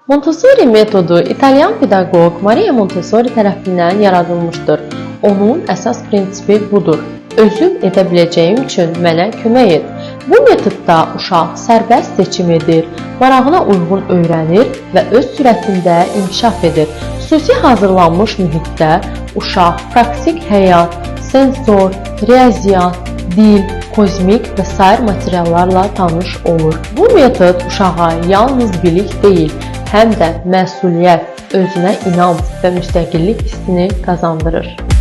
Montessori metodu İtalyan pedaqoq Maria Montessori tərəfindən yaradılmışdır. Onun əsas prinsipi budur: özüm edə biləcəyim üçün mənə kömək et. Bu metodda uşaq sərbəst seçim edir, marağına uyğun öyrənir və öz sürətində inkişaf edir. Xüsusi hazırlanmış mühitdə uşaq praktik həyat, sensor, riyaziyyat, dil, kozmik və sair materiallarla tanış olur. Bu metod uşağa yalnız bilik deyil, həm də məsuliyyət, özünə inam və müstəqillik hissini qazandırır.